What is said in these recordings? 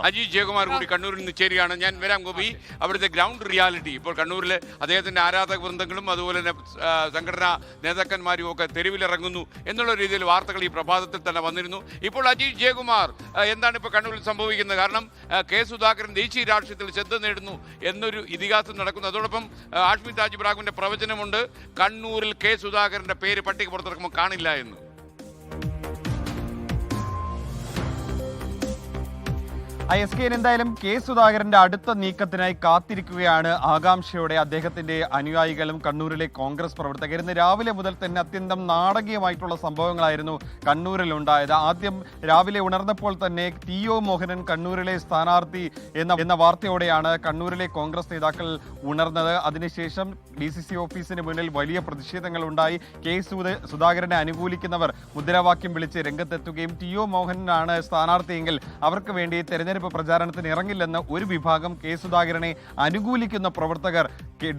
അജീഷ് ജയകുമാർ കൂടി കണ്ണൂരിൽ നിന്ന് ചേരുകയാണ്. ഞാൻ വരാം ഗോപി. അവിടുത്തെ ഗ്രൗണ്ട് റിയാലിറ്റി ഇപ്പോൾ കണ്ണൂരിൽ അദ്ദേഹത്തിന്റെ ആരാധക വൃന്ദങ്ങളും അതുപോലെ തന്നെ സംഘടനാ നേതാക്കന്മാരും ഒക്കെ തെരുവിലിറങ്ങുന്നു എന്നുള്ള രീതിയിൽ വാർത്തകൾ ഈ പ്രഭാതത്തിൽ തന്നെ വന്നിരുന്നു. ഇപ്പോൾ അജീഷ് ജയകുമാർ, എന്താണ് ഇപ്പോൾ കണ്ണൂരിൽ സംഭവിക്കുന്നത്? കാരണം കെ സുധാകരൻ ദേശീയ രാഷ്ട്രീയത്തിൽ ശ്രദ്ധ നേടുന്നു എന്നൊരു ഇതിഹാസം നടക്കുന്നു. അതോടൊപ്പം ആഷ്മി താജ് ഇബ്രാഹിമിന്റെ പ്രവചനമുണ്ട്, കണ്ണൂരിൽ കെ സുധാകരന്റെ പേര് പട്ടിക പുറത്തിറക്കുമ്പോൾ കാണില്ല എന്ന്. എസ് കെ എന്തായാലും കെ സുധാകരന്റെ അടുത്ത നീക്കത്തിനായി കാത്തിരിക്കുകയാണ് ആകാംക്ഷയോടെ അദ്ദേഹത്തിന്റെ അനുയായികളും കണ്ണൂരിലെ കോൺഗ്രസ് പ്രവർത്തകർ. ഇന്ന് രാവിലെ മുതൽ തന്നെ അത്യന്തം നാടകീയമായിട്ടുള്ള സംഭവങ്ങളായിരുന്നു കണ്ണൂരിൽ ഉണ്ടായത്. ആദ്യം രാവിലെ ഉണർന്നപ്പോൾ തന്നെ ടി.ഒ. മോഹനൻ കണ്ണൂരിലെ സ്ഥാനാർത്ഥി എന്ന വാർത്തയോടെയാണ് കണ്ണൂരിലെ കോൺഗ്രസ് നേതാക്കൾ ഉണർന്നത്. അതിനുശേഷം DCC ഓഫീസിന് മുന്നിൽ വലിയ പ്രതിഷേധങ്ങൾ ഉണ്ടായി. കെ സുധാകരനെ അനുകൂലിക്കുന്നവർ മുദ്രാവാക്യം വിളിച്ച് രംഗത്തെത്തുകയും ടി.ഒ. മോഹനാണ് സ്ഥാനാർത്ഥിയെങ്കിൽ അവർക്ക് വേണ്ടി തെരഞ്ഞെടുപ്പ് പ്രചാരണത്തിന് ഇറങ്ങില്ലെന്ന് ഒരു വിഭാഗം കെ സുധാകരനെ അനുകൂലിക്കുന്ന പ്രവർത്തകർ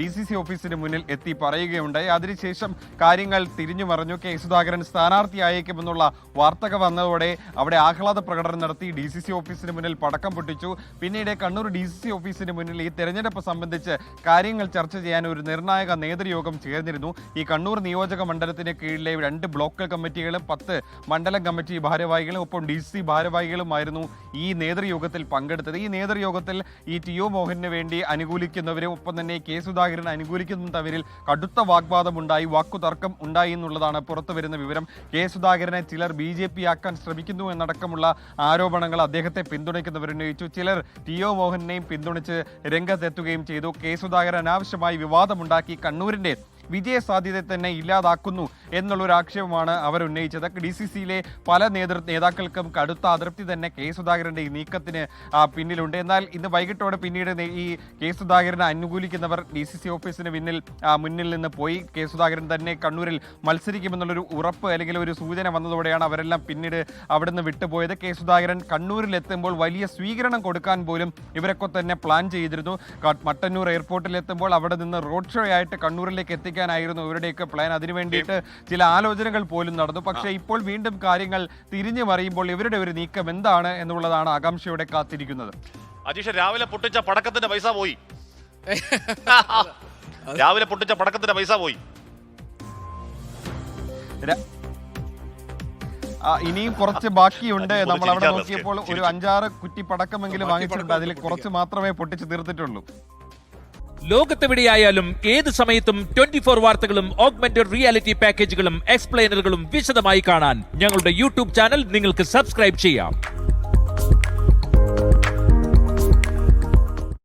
DCC ഓഫീസിന് മുന്നിൽ എത്തി പറയുകയുണ്ടായി. അതിനുശേഷം കാര്യങ്ങൾ തിരിഞ്ഞുമറിഞ്ഞു. കെ സുധാകരൻ സ്ഥാനാർത്ഥിയായേക്കുമെന്നുള്ള വാർത്തകൾ വന്നതോടെ അവിടെ ആഹ്ലാദ പ്രകടനം നടത്തി DCC ഓഫീസിന് മുന്നിൽ പടക്കം പൊട്ടിച്ചു. പിന്നീട് കണ്ണൂർ DCC ഓഫീസിന് മുന്നിൽ ഈ തെരഞ്ഞെടുപ്പ് സംബന്ധിച്ച് കാര്യങ്ങൾ ചർച്ച ചെയ്യാൻ ഒരു നിർണായക നേതൃയോഗം ചേർന്നിരുന്നു. ഈ കണ്ണൂർ നിയോജക മണ്ഡലത്തിന് കീഴിലെ 2 ബ്ലോക്ക് കമ്മിറ്റികളും 10 മണ്ഡലം കമ്മിറ്റി ഭാരവാഹികളും ഒപ്പം DCC ഭാരവാഹികളുമായിരുന്നു ഈ നേതൃയോഗത്തിൽ പങ്കെടുത്തത്. ഈ നേതൃയോഗത്തിൽ ഈ ടി.ഒ. മോഹനന് വേണ്ടി അനുകൂലിക്കുന്നവരും ഒപ്പം തന്നെ കെ സുധാകരൻ അനുകൂലിക്കുന്നതും തമ്മിൽ കടുത്ത വാഗ്വാദമുണ്ടായി, വാക്കുതർക്കം ഉണ്ടായി എന്നുള്ളതാണ് പുറത്തു വരുന്ന വിവരം. കെ സുധാകരനെ ചിലർ BJP ആക്കാൻ ശ്രമിക്കുന്നു എന്നടക്കമുള്ള ആരോപണങ്ങൾ അദ്ദേഹത്തെ പിന്തുണയ്ക്കുന്നവർ ഉന്നയിച്ചു. ചിലർ ടി.ഒ. മോഹനെയും പിന്തുണച്ച് രംഗത്തെത്തുകയും ചെയ്തു. കെ സുധാകരൻ അനാവശ്യമായി വിവാദമുണ്ടാക്കി കണ്ണൂരിന്റെ വിജയ സാധ്യത തന്നെ ഇല്ലാതാക്കുന്നു എന്നുള്ളൊരു ആക്ഷേപമാണ് അവർ ഉന്നയിച്ചത്. DCCയിലെ പല നേതാക്കൾക്കും കടുത്ത അതൃപ്തി തന്നെ കെ സുധാകരന്റെ ഈ നീക്കത്തിന് പിന്നിലുണ്ട്. എന്നാൽ ഇന്ന് വൈകിട്ടോടെ പിന്നീട് ഈ കെ സുധാകരനെ അനുകൂലിക്കുന്നവർ DCC ഓഫീസിന് മുന്നിൽ നിന്ന് പോയി. കെ സുധാകരൻ തന്നെ കണ്ണൂരിൽ മത്സരിക്കുമെന്നുള്ളൊരു ഉറപ്പ് അല്ലെങ്കിൽ ഒരു സൂചന വന്നതോടെയാണ് അവരെല്ലാം പിന്നീട് അവിടുന്ന് വിട്ടുപോയത്. കെ സുധാകരൻ കണ്ണൂരിൽ എത്തുമ്പോൾ വലിയ സ്വീകരണം കൊടുക്കാൻ പോലും ഇവരൊക്കെ തന്നെ പ്ലാൻ ചെയ്തിരുന്നു. മട്ടന്നൂർ എയർപോർട്ടിൽ എത്തുമ്പോൾ അവിടെ നിന്ന് റോഡ് ഷോ ആയിട്ട് കണ്ണൂരിലേക്ക് എത്തിക്കാനായിരുന്നു ഇവരുടെയൊക്കെ പ്ലാൻ. അതിനു വേണ്ടിയിട്ട് ചില ആലോചനകൾ പോലും നടന്നു. പക്ഷേ ഇപ്പോൾ വീണ്ടും കാര്യങ്ങൾ തിരിഞ്ഞു മറിയുമ്പോൾ ഇവരുടെ ഒരു നീക്കം എന്താണ് എന്നുള്ളതാണ് ആകാംക്ഷയോടെ കാത്തിരിക്കുന്നത്. അജീഷ്, രാവിലെ പൊട്ടിച്ച പടക്കത്തിന്റെ പൈസ പോയി. രാവിലെ പൊട്ടിച്ച പടക്കത്തിന്റെ പൈസ പോയി. ഇനിയും കുറച്ച് ബാക്കിയുണ്ട്. നമ്മൾ അവിടെ നോക്കിയപ്പോൾ ഒരു 5-6 കുറ്റി പടക്കമെങ്കിലും വാങ്ങിച്ചിട്ടുണ്ട്. അതിൽ കുറച്ച് മാത്രമേ പൊട്ടിച്ച് തീർത്തിട്ടുള്ളൂ. ലോകത്തെവിടെയായാലും ഏത് സമയത്തും 24 വാർത്തകളും ഓഗ്മെന്റഡ് റിയാലിറ്റി പാക്കേജുകളും എക്സ്പ്ലെയിനറുകളും വിശദമായി കാണാൻ ഞങ്ങളുടെ YouTube ചാനൽ നിങ്ങൾക്ക് സബ്സ്ക്രൈബ് ചെയ്യാം.